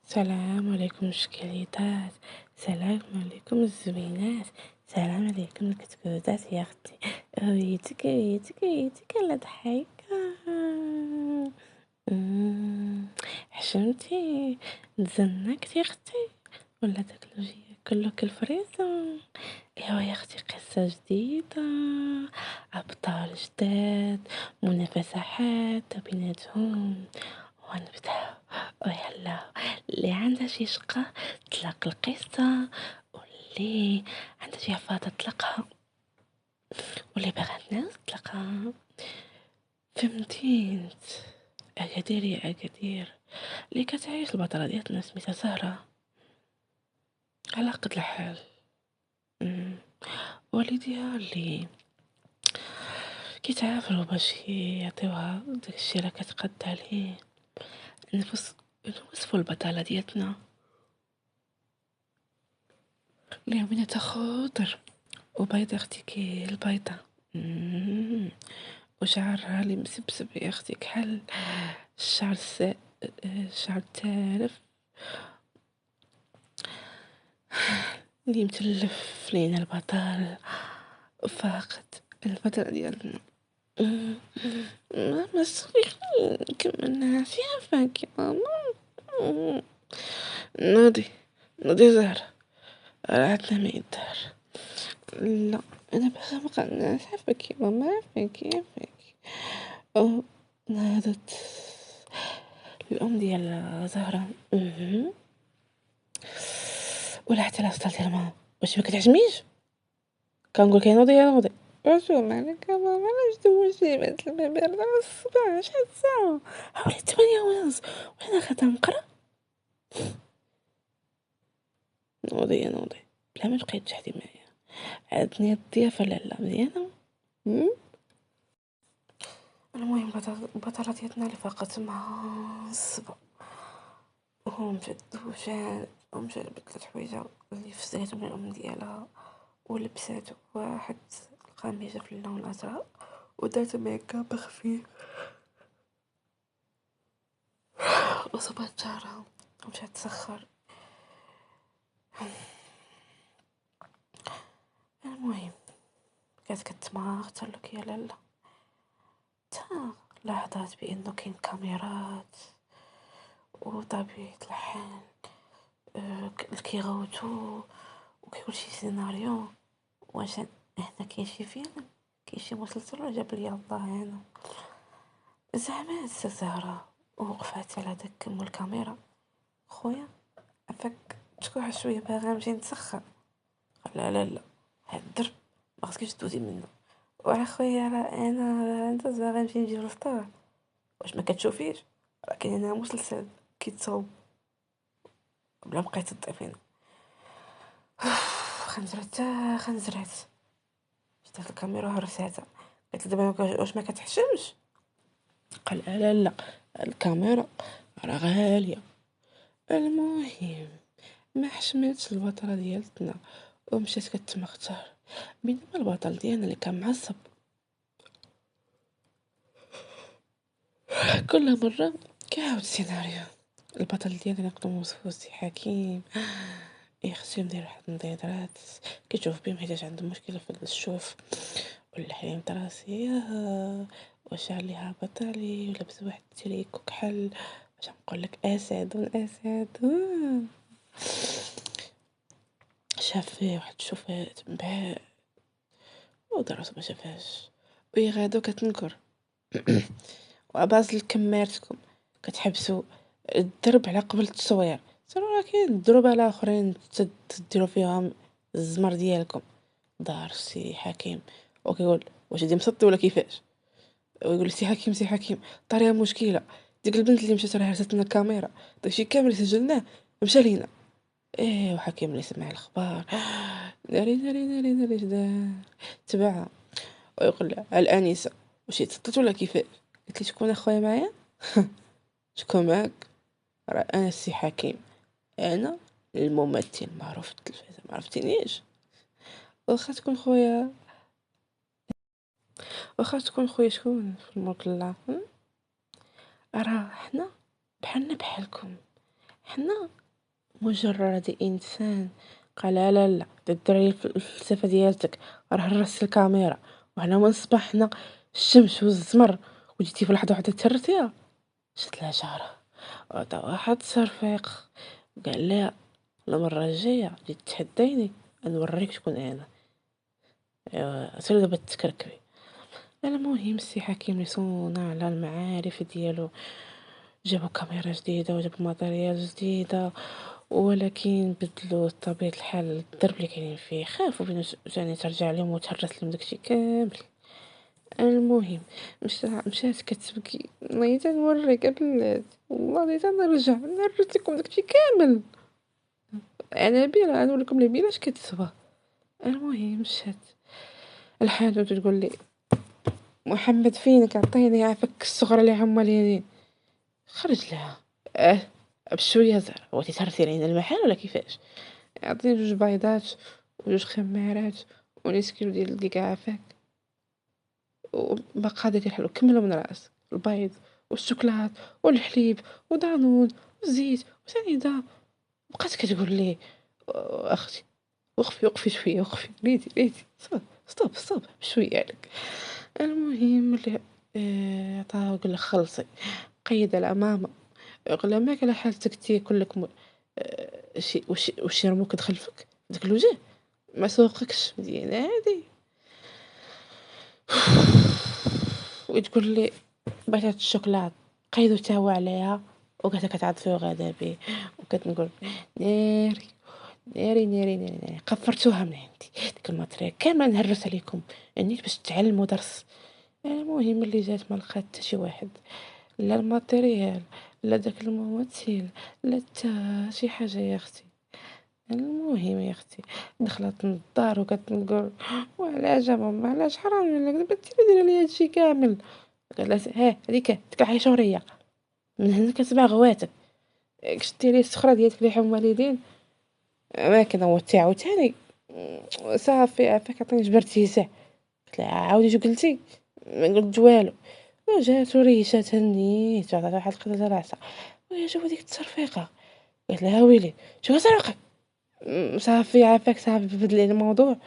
السلام عليكم الشكليطات، السلام عليكم الزوينات، السلام عليكم الكتكوتات يا اختي. هويتك على ضحايكة. حشمتي تزنقتي يا اختي ولا كلك الفريزة. ايوا يا اختي، قصة جديدة، ابطال جداد، منافسة حادة بيناتهم، ونبداو. ويلا، اللي عندها شي شقة تطلق القصة، واللي عندها شي عفاضة تطلقها، واللي باغا الناس تطلقها. فهمتينت؟ اكادير يا اكادير، اللي كتعيش البطلة ديالنا سميتها سهرة على قد الحال. والديها اللي كيتعافروا باش يعطيوها داكشي راه كتقد عليه. نوصفوا البطلة ديالتنا اللي عمينة خضر وبيضة اختي كي البيضة. وشعرها اللي مسبسب يا اختي كحل الشعر الشعر التالف اللي متلف لينا البطل فاقد البطل ديالنا. ماما صغيرين كما الناس يعرفك يا ماما. نوضي نوضي زهرة، راه عندنا ما يدار. لا، انا باغا نبقى الناس عافاك يا ماما، عافاك. او نادت الام ديال زهرة. ولا حتى لا وصلت لها، واش ما كتعجبنيش؟ كنقول لك نوضي نوضي. شو مالك يا ماما؟ علاش دوزتي بنت الماء باردة على الصباح؟ شحال الساعة؟ ولات 8:30 وانا غادا نقرا. نوضي بلا ما تبقاي تجحدي معايا، عندني الضيافة لالا مزيانة. المهم البطلة ديالنا اللي فاقت معصبة، ومشات لبست الحويجة اللي فساتو من الام ديالها، ولبساتو واحد القميجة في اللون الازرق، ودارت ميكاب خفيف، وصبات شعرها ومشات تسخر. المهم كانت كتماغ لك يا لالا، تا لاحظت بانه كاين كاميرات، وطبيعة الحال كيغوتو وكيقول شي سيناريو. واش هنا كاين شي فيلم، كاين شي مسلسل، ولا جاب لي الله هنا زعما هسه زهرة وقفات على داك مول الكاميرا. خويا عفاك شكون شويه باغا نمشي نتسخر. لا هاد الدرب ما خصكيش تدوزي منه. وعلى خويا راه انا انت باغا نمشي نجيب الفطور، واش ما كتشوفيش راه كاين هنا مسلسل كيتصاوب بلا بقيت تضيفين. خنزرات شدات الكاميرا وهرساتها، قالت له دابا واش ما كتحشمش؟ قال لا الكاميرا راه غاليه. المهم ما حشمتش البطله ديالتنا ومشات كتمختار، بينما البطل ديالنا اللي كان معصب كل مره كيعاود السيناريو. البطل ديالنا نقدر نوصفو سي حكيم، يخصو ندير واحد النضيضرات كيشوف بهم حيت عنده مشكله في الشوف، ولا حليم راسي وشعر لي هابط عليه، ولبس واحد التريكو كحل. باش نقول لك اسد شاف فيه واحد الشوفات مبهى ودراسو ما شافهاش، وهي غادو كتنكر. وعباس الكمارتكم كتحبسوا الدرب على قبل التصوير، راه كاين الدروب على اخرين تديروا فيهم الزمر ديالكم. دار سي حكيم وكيقول واش هادي مسطي ولا كيفاش، ويقول سي حكيم طاريه مشكله، ديك البنت اللي مشات راه هرست لنا الكاميرا، داكشي كامل سجلناه مشى لينا. ايه وحكيم اللي سمع الخبر ناري شدا تبعها ويقول لها الانسه واش تسطيت ولا كيفاش. قلت لي شكون اخويا معايا؟ شكون معاك؟ راه انا السي حكيم، انا الممثل معروف في التلفزه، ما عرفتينيش؟ واخا تكون خويا، شكون في الملك الله. راه حنا بحالنا بحالكم، حنا مجرد انسان قال لا لا لا الدراري الفلسفه ديالتك راه هرست الكاميرا، وحنا من الصباح حنا الشمس والزمر، وجيتي في لحظه واحده ترتيها. شت لها شعرها وعطا واحد الصرفيق، قال لها المره الجايه جيت تحديني نوريك شكون انا. ايوا سير دابا تكركبي. المهم السي حكيم اللي صونا على المعارف ديالو، جابوا كاميرا جديده وجابوا ماتريال جديده، ولكن بدلوا طبيعة الحال الدرب اللي كاينين فيه، خافوا بين جاني ترجع لهم وتهرس لهم داكشي كامل. المهم مشات كتبكي، نيت نوريك البلاد والله نيت نرجع نهرس لكم داكشي كامل، انا بيرا نوريكم البيرا اش كتصبى. المهم مشات الحانوت وتقول لي محمد فينك عطيني عافاك الصغرى اللي هما اليدين. خرج لها اه بشويه زهر، هو تيتهرسي لينا المحل ولا كيفاش؟ عطيني جوج بيضات وجوج خمارات ونص كيلو ديال الدقيق عافاك، وبقى داك الحلو كملوا من راسك، البيض والشوكولات والحليب ودانون والزيت وسنيده. بقات كتقول لي اختي وقفي شويه، وقفي ريتي ستوب بشويه عليك. المهم اللي عطاها وقال لها خلصي، قيد الامامه، قال ما كان حالتك تيكل لك شي رموك دخل فيك داك الوجه ما سوقكش مزيان هادي. وتقول لي بغيت الشوكولات، قيدو تا هو عليها وقالت كتعض فيه غدا به، وكتنقول ناري ناري قفرتوها من عندي، ديك الماتريال كامل نهرس عليكم يعني باش تعلموا درس. المهم اللي جات ما لقات حتى شي واحد، لا الماتريال لا داك الممثل لا حتى شي حاجه يا اختي. المهم يا اختي دخلت للدار وكتنقول وعلاش ماما علاش حرام عليك دابا انت اللي دايره لي هادشي كامل. قالت ها هذيك ديك العيشوريه من هنا كتبع غواتك، شتي لي السخره ديالك اللي حما والدين ما كنوتي عاوتاني صافي عافاك عطيني جبرتي ساعه. قلت لها عاودي شو قلتي؟ ما قلت والو. وجات وريشات هنيت عطاتها واحد القطه راسها وهي شوف ديك التصرفيقه. قلت لها ويلي شو سرقك؟ صافي عافاك صافي بدلي الموضوع.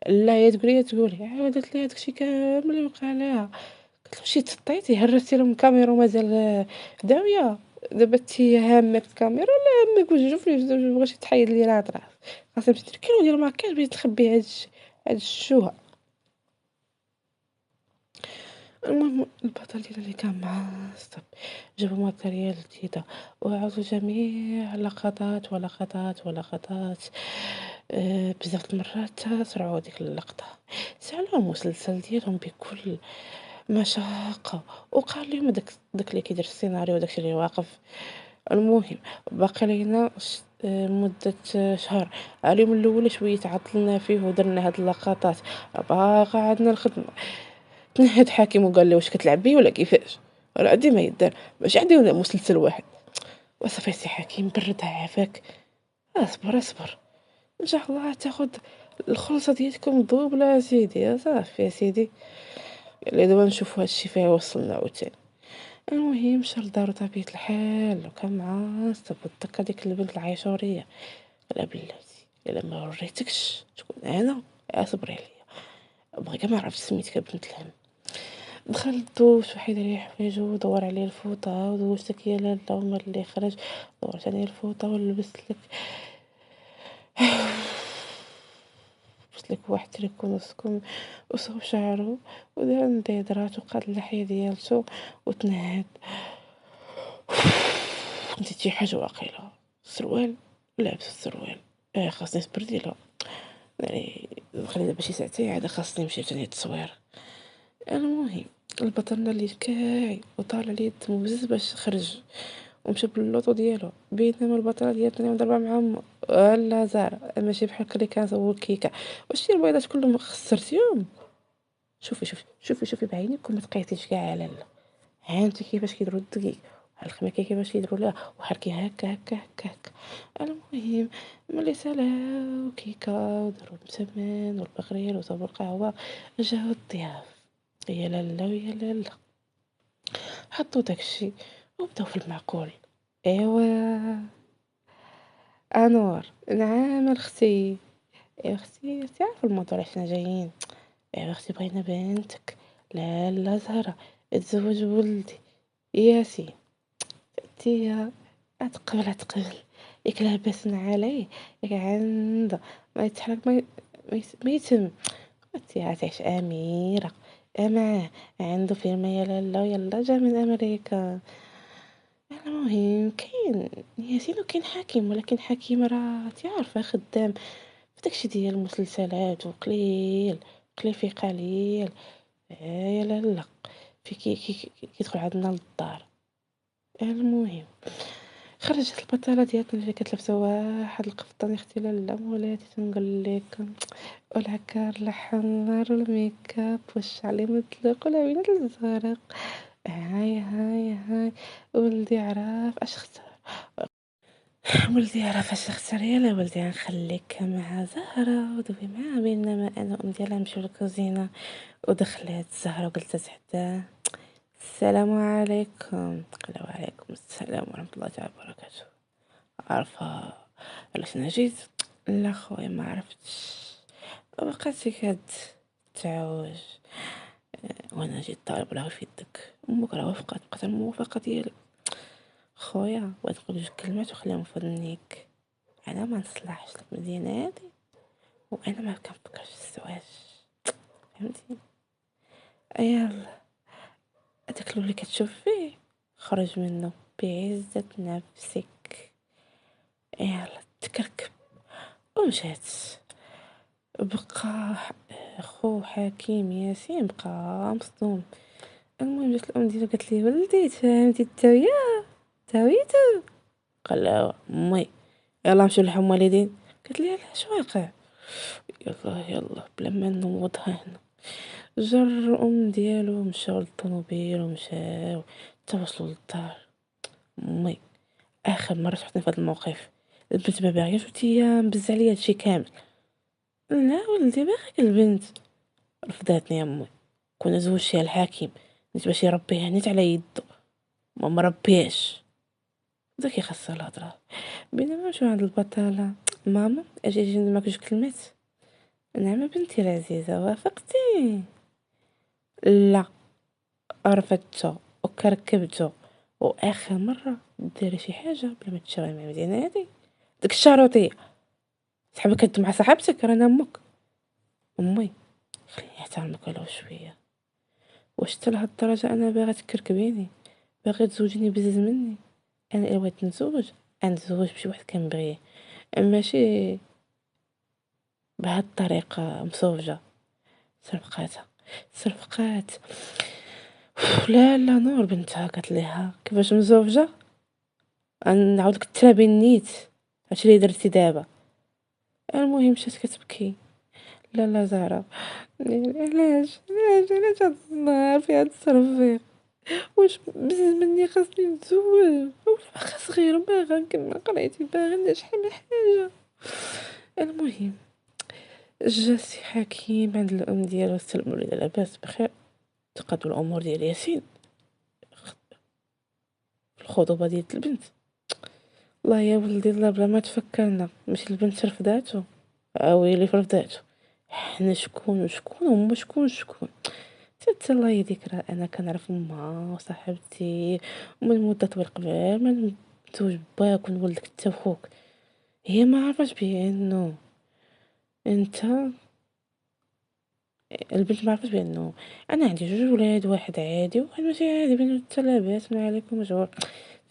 لا هي تقولي عاودت لي هادشي كامل اللي وقع لها. قلت له شي تسطيتي هرستي لهم الكاميرا ومازال داويه، دابا انتي هامك الكاميرا ولا هامك وجوج فلوس بغيتي تحيد لي الهضره؟ خاصني نمشي كيلو ديال الماكياج بغيت تخبي هاد الشوهه. المهم البطل ديالنا اللي كان معاه صاحبي جابوا ماتريال جديدة وعاودوا جميع لقطات بزاف المرات سرعوا ديك اللقطة، سالوا المسلسل ديالهم بكل مشاقة وقال لهم داك اللي كيدير السيناريو وداكشي اللي واقف. المهم باقي لينا مدة شهر، اليوم الاول شوية تعطلنا فيه ودرنا هاد اللقطات، باقا عندنا الخدمة. تنحت حاكم وقال لي واش كتلعب بيه ولا كيفاش؟ راه عندي ما يدار باش عندي مسلسل واحد. وصافي سي حكيم بردها عافاك، اصبر ان شاء الله تاخد الخلصه ديالكم دوبله سيدي. صافي يا سيدي اللي دابا نشوفوا هادشي فيه وصلنا عاوتاني. المهم مشى لدارو طبيعة الحال وكان معصب وتذكر ديك البنت العيشوريه. لا بلاتي الا ما وريتكش تكون انا اصبري عليا، بغا كاع ما عرفت سميتك بنت الهم. دخلت دوشت وحيد عليه حوايجو ودور عليه الفوطه ودوشتك يا لاله عمر اللي خرج، دورت عليه الفوطه ولبست لك لبست لك واحد تريكو نص كم وصوب شعرو ودار نديدرات وقاد اللحيه ديالتو وتنهد. نسيت شي حاجه واقيلا السروال، لابس السروال خاصني نسبردي له يعني خلي دابا شي ساعتين عاد خاصني نمشي ثاني التصوير. المهم البطلنا اللي كاعي وطالع ليه الدم بزز باش خرج ومشى باللوطو ديالو، بينما البطله ديالنا مضربه مع ولا زهر ماشي بحال اللي كان هو الكيكه. واش البيضات كلهم خسرتيهم؟ شوفي بعينيك وما تقيتيش كاع على لا. ها انت كيفاش كيديروا الدقيق الخميره كيفاش كيديروا لها وحركي هكا. المهم ملي سالاو كيكه وداروا المسمن والبغرير وصابوا القهوه، جاو الضياف يا لالا ويا لالا حطوا داكشي وبداو في المعقول. ايوا انور نعم اختي. يا اختي تعرف الموضوع علاش حنا جايين؟ يا اختي بغينا بنتك. لا لا زهرة تزوج ولدي ياسين. تيا تقبل ياك لاباس عليه ياك عنده ما يتحرك ما يتم. تيا تعيش اميرة معاه عنده فيلم يا لالا يلا جا من امريكا. المهم كاين ياسين وكاين حكيم ولكن حكيم راه تعرفه خدام في داكشي ديال المسلسلات وقليل فيه قليل. يا لالا في كيدخل عندنا للدار. المهم خرجت البطاله ديالنا اللي كانت لابسه واحد القفطان اختي لالا مولاتي تنقول لك والعكار الاحمر والميكاب والشعر المطلق والعينات الزرق. هاي ولدي عرف اش اختار. ولدي عرف اش اختار. يلا ولدي غنخليك مع زهرة ودوي معاها بينما انا ام ديالها نمشيو للكوزينه. ودخلت زهرة وجلست حداه. السلام عليكم. قال وعليكم السلام ورحمه الله تعالى وبركاته. عارفه علاش انا جيت؟ لا خويا ما عرفتش. بقيتي كتعوج وانا جيت طالب راه في يدك امك راه وافقت بقات الموافقه ديالك. خويا بغيت نقول جوج كلمات وخليهم في ودنيك. انا ما نصلحش المدينه هادي وانا ما كنفكرش في الزواج فهمتي. يلا هداك اللي كتشوف فيه خرج منه بعزة نفسك. يلا تكركب ومشات. بقى خو حكيم ياسين بقى مصدوم. المهم جات الام ديالو قالت لي ولدي تفهمتي تاويتو؟ قال لها امي يلا نمشيو للحوم والدين. قالت لي علاش واقع؟ يلا بلا ما نوضها هنا. جر ام ديالو مشاو للطوموبيل ومشاو توصلوا للدار. امي اخر مره شفتني في هذا الموقف البنت ما باغياش وتيا مبز عليا هادشي كامل. لا ولدي باغيك البنت. رفضاتني امي. كنا زوجتها الحاكم نيت باش يربيها نيت على يدو ما مربياش. بدا كيخسر الهضره بينما مشيو عند البطاله. ماما اجي نماك جوج كلمات. نعم بنتي العزيزه وافقتي؟ لا رفضتو وكركبتو واخر مره ديري شي حاجه بلا ما تشاوري مع مدينه هادي. ديك الشاروطيه صاحبك كدو مع صاحبتك رانا امك. امي خليني نحترمك ولو شويه. واش حتى لهاد الدرجه انا باغا تكركبيني باغي تزوجيني بزز مني؟ انا الا بغيت نتزوج غنتزوج بشي واحد كنبغيه ماشي بهاد الطريقه مصوجه. صرفقات لا نور بنتها قالت ليها كيفاش مزوجه نعاود لك ترابي النيت هادشي اللي درتي دابا. المهم مشات كتبكي. لا زهره علاش هاد النهار في هاد الصرفيق؟ واش بزز مني خاصني نتزوج واخا صغيره باغا نكمل قرايتي باغا ندير شحال من حاجه. المهم جا سي حكيم عند الام ديالو سلموا لي لاباس بخير تقادوا الامور ديال ياسين الخطوبه ديال البنت. الله يا ولدي الله بلا ما تفكرنا ماشي البنت رفضاتو ويلي فرضاتو. حنا شكون هما شكون حتى الله يديك راه انا كنعرف امها وصاحبتي ومن مده طويل قبل ما نتزوج باك ونولدك حتى خوك. هي ما عرفاش بانه انت البنت ما عرفاش بانه انا عندي جوج ولاد واحد عادي وواحد ماشي عادي بانه حتى لاباس ما عليكم مجهول.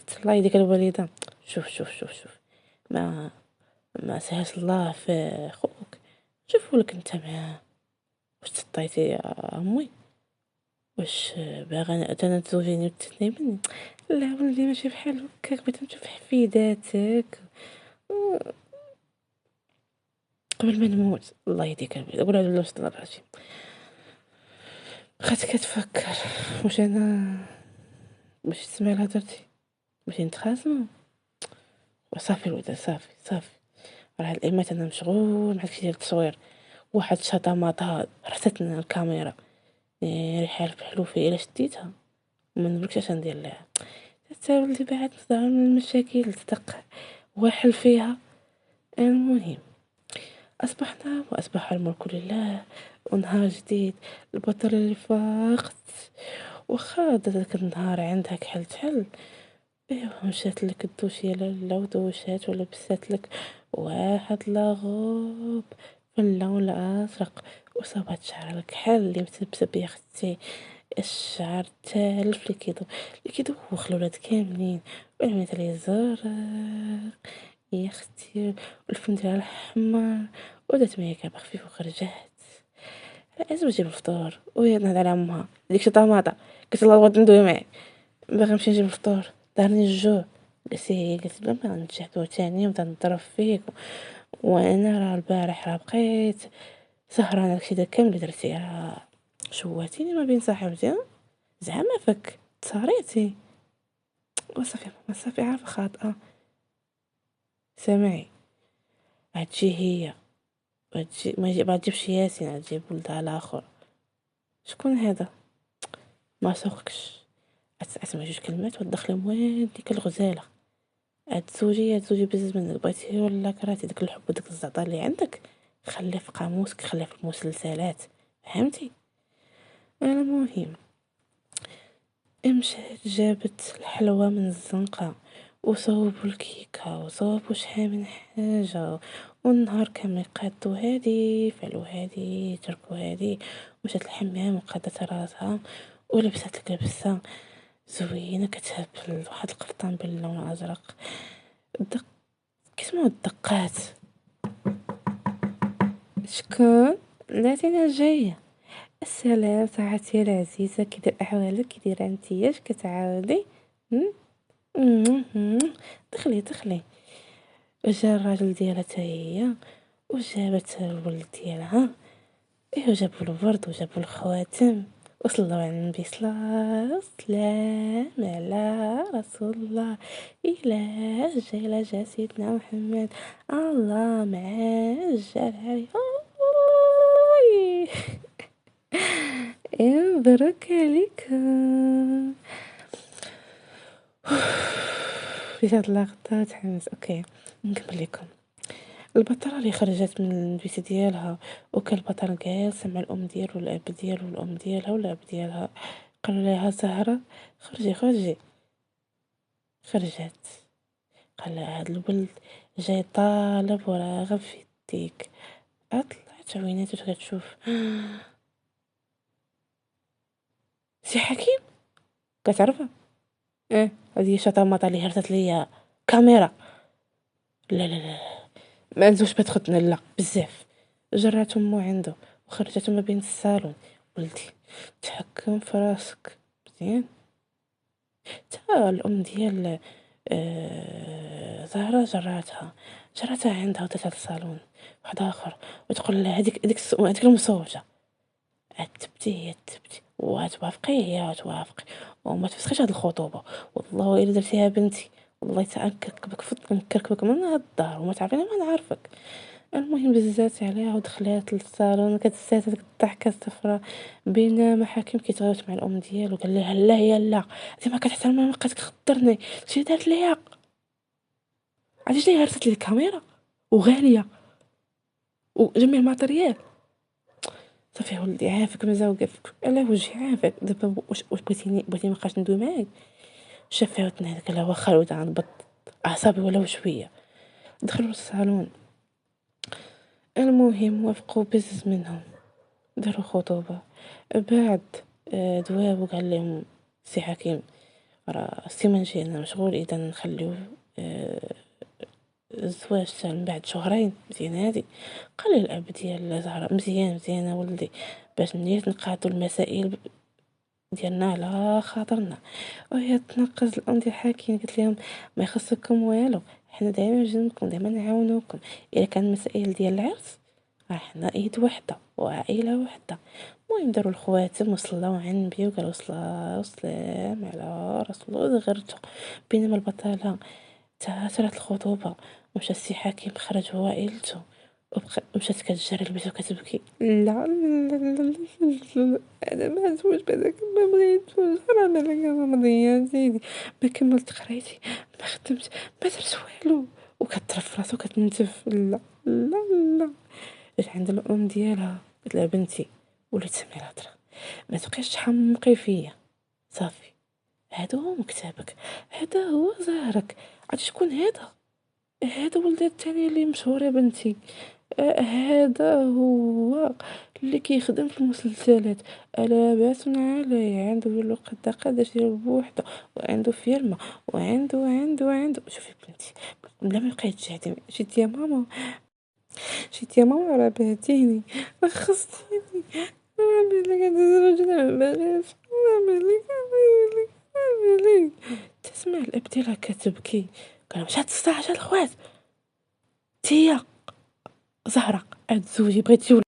حتى الله يديك الوالده. شوف ما سهلش الله في خوك. شوفوا لك انت معاه واش تطيتي يا امي واش باغا انا تزوجيني وتثني مني؟ لا ولدي ماشي بحال هكاك بغيت نشوف حفيداتك قبل ما نموت. الله يهديك البيض قول على واش طلعتي بقات كتفكر واش انا باش تسمع لهضرتي باش نتخاصموا وصافي الودا صافي راه الايامات انا مشغول مع داكشي ديال التصوير. واحد شطاماطه رثتنا الكاميرا ريحه بحلوفي الا شديتها ما نبركش اش ندير لها. حتى ولدي بعد نظهر من المشاكل صدق واحل فيها المهم أصبحنا وأصبح الملك لله، ونهار جديد. البطل اللي فاقت واخا ذاك النهار عندها كحل تحل. ايوا مشات لك الدوشية لالا ودوشات ولبست لك واحد لاغوب في اللون الازرق، وصابت شعر الكحل اللي متلبسه بيه اختي. الشعر تالف اللي كيدوخ الولاد كاملين، والعميد عليه زرق يا اختي، والفم ديالها الاحمر، ودات معايا كعبه خفيف وخرجت. علاش جيب الفطور وهي نهضر على امها ديك شي طماطه. قلت لها بغيت ندوي معاك، باغي نمشي نجيب الفطور، دارني الجوع. قالت بلا ما نتشحدوا تاني ونبدا نضرب فيك. وانا راه البارح راه بقيت سهرانه داكشي دا كامل اللي درتي، راه شواتيني ما بين صاحبتي. زعما فك تصاريتي وصافي صافي عارفه خاطئه. سامعي، هادشي هي هادشي ما تجيبش ياسين، غتجيب ولدها الاخر. شكون هذا؟ ما سوقكش. اسمع جوج كلمات وتدخلهم وين ديك الغزاله. هاد زوجي بزز منك، بغيتي ولا كرهتي داك الحب وداك الزعطر اللي عندك، خليه في قاموسك، خليه في المسلسلات، فهمتي؟ المهم مشات جابت الحلوى من الزنقة، وصوبوا الكيكة وصوبوا شحال من حاجة، والنهار كامل قادو هادي فعلوا هادي تركوا هادي. مشات الحمام وقادت راسها ولبست لك لبسة زوينة كتهبل واحد القفطان باللون الازرق. الدق كيسمعوا الدقات. شكون؟ لاتينا جايه. السلام صاحبتي العزيزه، كي داير احوالك؟ كي دايره نتيا؟ اش كتعاودي؟ دخلي. وجا الراجل ديالها حتى هي، وجابت الولد ديالها. ايوا جابوا الورد وجابوا الخواتم، وصلوا على النبي صلى الله والسلام على رسول الله. إلى جا سيدنا محمد، الله معاه جا العري. يا مبروك عليكم. في هاد اللقطة تحمس. اوكي نكمل لكم. البطلة اللي خرجت من البيت ديالها، وكان البطل جالس مع الام ديالو والاب ديالو والام ديالها والاب ديالها. قالوا لها زهرة خرجي. خرجت. قال لها هاد الولد جاي طالب وراغب في يديك. طلعت عوينات كتشوف. سي حكيم كتعرفها؟ ايه هذه شطامطه اللي هرست ليا كاميرا. لا ما نزوش بتخدنا لا بزاف. جرات امو عنده وخرجت ما بين الصالون. ولدي تحكم في راسك مزيان. تا الام ديال زهرة جراتها عندها وداتها للصالون واحد اخر، وتقول لها هذيك المصوجه تبتي وتوافقي وما تفسخيش هاد الخطوبه. والله الا درتيها بنتي والله تنكركبك نكركبك من هاد الدار وما تعرفيني ما نعرفك. المهم بزات عليها ودخلات للصالون كتسات هذيك الضحكه الصفراء، بينما حكيم كيتغوت مع الام ديالو وقال لها لا هي لا انت ما كتحترمي، ما بقات تخطرني شي دارت ليا. عرفتي شنو هرست لي الكاميرا وغاليه وجميع الماتريال. صافي ولدي عافاك مازال وقفك على وجهي عافاك دابا واش بغيتي مابقاش ندوي معاك. شاف عاودنا هذاك لا واخا الوضع نبط اعصابي ولاو شويه. دخلوا للصالون. المهم وافقوا بزز منهم داروا خطوبه. بعد دواب وقال لهم سي حكيم راه السيمانه الجايه انا مشغول، اذا نخليو الزواج تاع من بعد شهرين مزيان. هادي قال لي الاب ديال زهره مزيان ولدي، باش نيت نقاطوا المسائل ديالنا على خاطرنا. وهي تنقز الام ديال حكيم قالت لهم ما يخصكم والو، حنا دائما جنبكم دائما نعاونوكم. الا كان المسائل ديال العرس راه حنا ايد وحده وعائله وحده. المهم داروا الخواتم وصلاو على النبي وقالوا صلاه والسلام على رسول الله ودغرتو. بينما البطاله تاثرت الخطوبه ومشى السي حكيم خرج هو وعائلته، مشات كتجري لبيت وكتبكي. لا انا ما نزوج بهذاك، ما بغيتوش، حرام عليك مضيان سيدي، ما كملت قرايتي، ما خدمت، ما درت والو. وكترفرف فراسو كتنتف. لا لا لا، جات عند الام ديالها قالت لها بنتي وليت تسمعي الهضره، ما تبقيش تحمقي فيا، صافي هذا هو مكتبك، هذا هو زهرك. عرفتي شكون هذا؟ هذا ولد الثاني اللي مشهور يا بنتي. هذا هو اللي كيخدم في المسلسلات، ألا باس عليه، عنده قداش ديال بوحده، وعنده فيرما، وعنده شوفي بنتي، بلا ما بقيتي تشهدي، شتي يا ماما، شتي يا ماما راه بهتيني، راه خصتيني، راه ملي كنتزوج انا مبغيش، راه ملي تسمع الاب ديالها كتبكي، قال مشات تستعجل الخوات، تيا زهرة عاد تزوجي بغيتي ولد.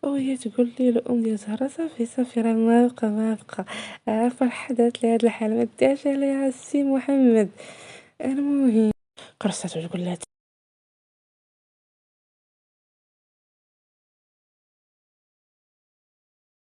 وهي تقول لي الام ديال زهرة صافي صافي راه ما بقى عارفه الحدث لهاد الحال ما ديرش عليها السي محمد. المهم قرصت وتقول لها